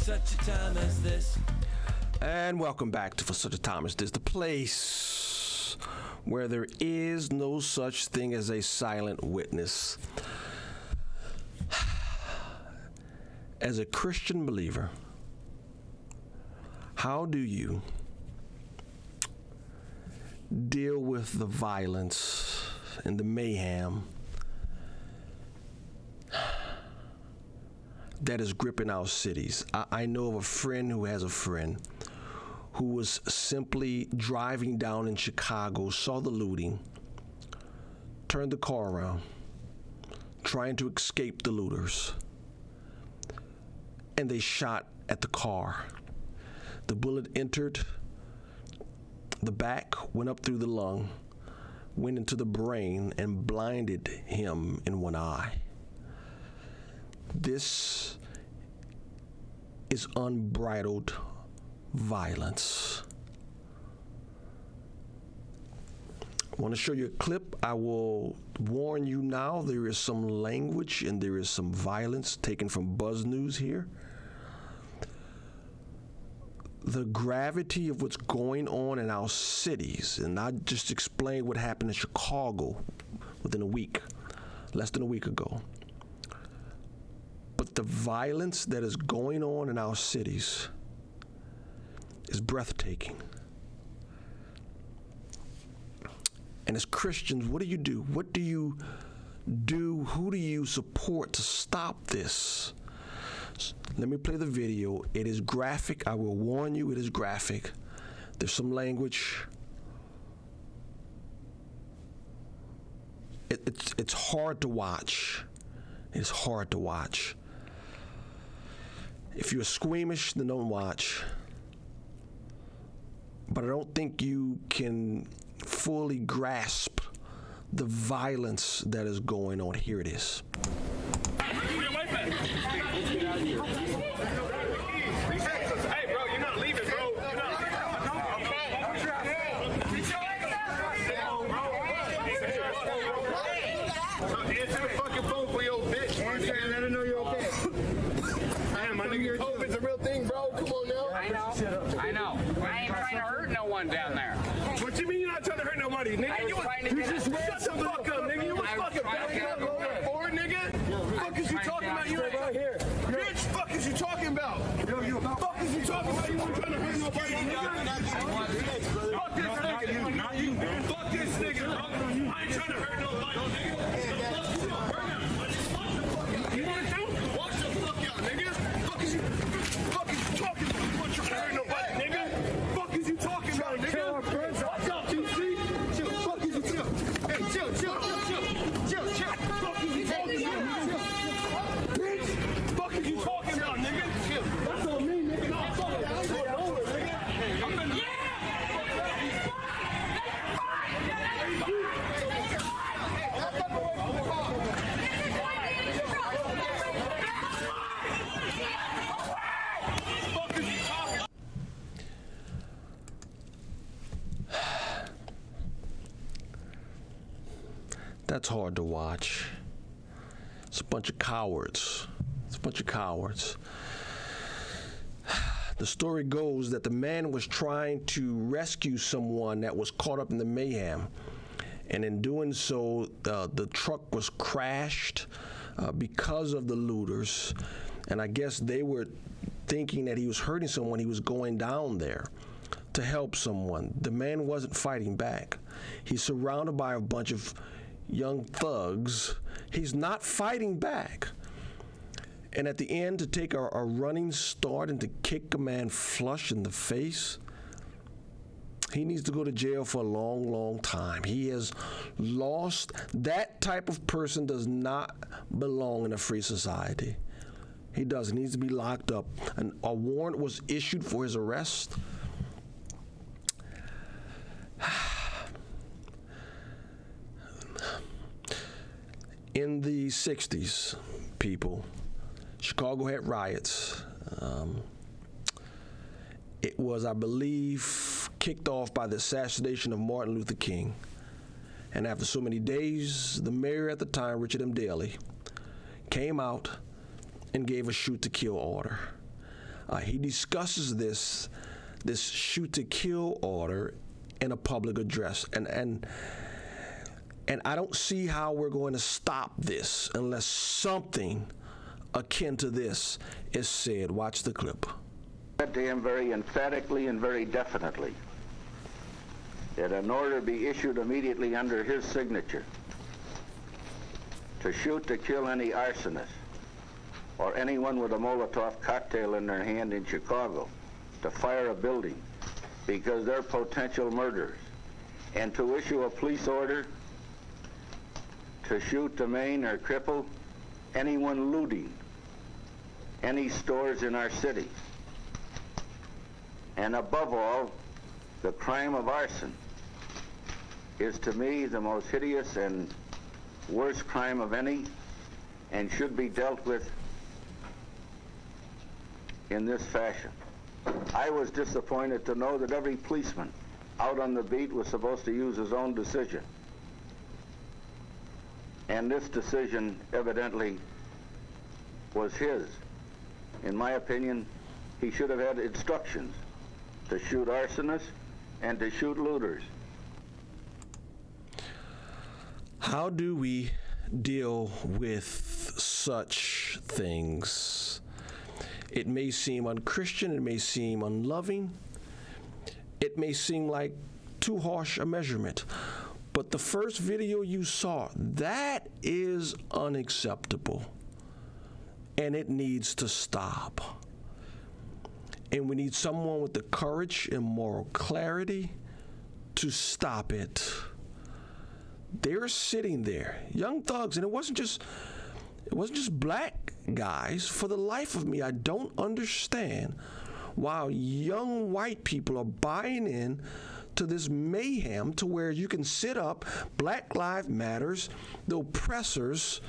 such a time as this. And welcome back to For Such a Time as This, the place where there is no such thing as a silent witness. As a Christian believer, how do you deal with the violence and the mayhem that is gripping our cities? I know of a friend who has a friend who was simply driving down in Chicago, saw the looting, turned the car around, trying to escape the looters, and they shot at the car. The bullet entered the back, went up through the lung, went into the brain, and blinded him in one eye. This is unbridled violence. I want to show you a clip. I will warn you now, there is some language and there is some violence taken from Buzz News here. The gravity of what's going on in our cities, and I just explained what happened in Chicago within a week, less than a week ago. But the violence that is going on in our cities is breathtaking. And as Christians, what do you do? What do you do? Who do you support to stop this? Let me play the video. It is graphic. I will warn you, it is graphic. There's some language. It's hard to watch. It's hard to watch. If you're squeamish, then don't watch. But I don't think you can fully grasp the violence that is going on. Here it is. Hey, bro, you're not leaving, bro. You're not answer the fucking phone for your bitch. Let her know you're okay. Damn, my nigga, COVID's a real thing, bro. Come on now. I know. I ain't trying to hurt no one down there. What you mean you're not trying to hurt nobody, nigga? You just shut the fuck up, nigga. You was fucking backing up forward, nigga. Fuck is you talking about? You ain't right here. Bitch, fuck is you talking about? Fuck is you talking about? You ain't trying to hurt nobody, nigga. Fuck this nigga. Not you. Fuck this nigga, bro. I ain't trying to hurt nobody, nigga. You want to do? Watch the fuck out, nigga. Fuck is you talking about? You want to hurt nobody, nigga? Fuck is you talking about, nigga? Watch out, QC. Chill. Fuck is you chill. Hey, chill. Fuck is you talking about? Bitch, fuck is you talking about, nigga? Chill. That's on me, nigga. No, fuck it. I'm going over, nigga. I'm gonna... That's hard to watch. It's a bunch of cowards. The story goes that the man was trying to rescue someone that was caught up in the mayhem. And in doing so, the truck was crashed because of the looters. And I guess they were thinking that he was hurting someone. He was going down there to help someone. The man wasn't fighting back. He's surrounded by a bunch of young thugs. He's not fighting back. And at the end, to take a running start and to kick a man flush in the face, he needs to go to jail for a long, long time. He has lost. That type of person does not belong in a free society. He doesn't. He needs to be locked up. And a warrant was issued for his arrest. In the 60s, people, Chicago had riots. It was, I believe, kicked off by the assassination of Martin Luther King. And after so many days, the mayor at the time, Richard M. Daley, came out and gave a shoot-to-kill order. He discusses this shoot to kill order in a public address, and I don't see how we're going to stop this unless something akin to this is said. Watch the clip. Said to him very emphatically and very definitely that an order be issued immediately under his signature to shoot to kill any arsonist or anyone with a Molotov cocktail in their hand in Chicago, to fire a building because they're potential murderers, and to issue a police order to shoot, demean, or cripple anyone looting any stores in our city. And above all, the crime of arson is to me the most hideous and worst crime of any, and should be dealt with in this fashion. I was disappointed to know that every policeman out on the beat was supposed to use his own decision. And this decision evidently was his. In my opinion, he should have had instructions to shoot arsonists and to shoot looters. How do we deal with such things? It may seem unchristian, it may seem unloving, it may seem like too harsh a measurement. But the first video you saw, that is unacceptable. And it needs to stop. And we need someone with the courage and moral clarity to stop it. They're sitting there, young thugs, and it wasn't just black guys. For the life of me, I don't understand why young white people are buying in to this mayhem to where you can sit up, Black Lives Matters, the oppressors,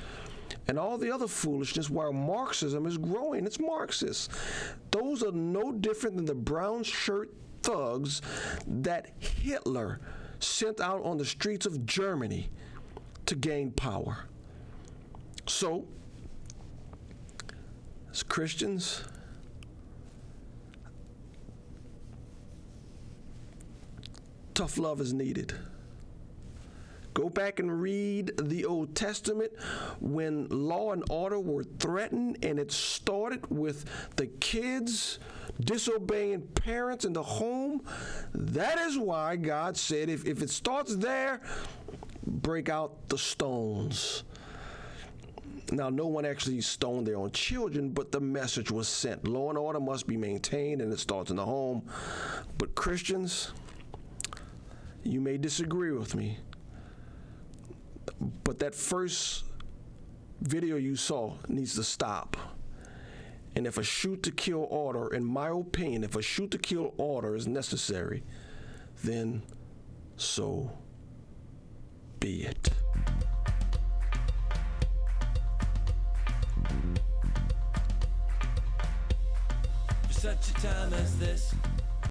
and all the other foolishness while Marxism is growing. It's Marxist. Those are no different than the brown shirt thugs that Hitler sent out on the streets of Germany to gain power. So, as Christians, tough love is needed. Go back and read the Old Testament when law and order were threatened, and it started with the kids disobeying parents in the home. That is why God said, if it starts there, break out the stones. Now, no one actually stoned their own children, but the message was sent. Law and order must be maintained, and it starts in the home. But Christians, you may disagree with me, but that first video you saw needs to stop. And if a shoot-to-kill order, in my opinion, if a shoot-to-kill order is necessary, then so be it. For such a time as this,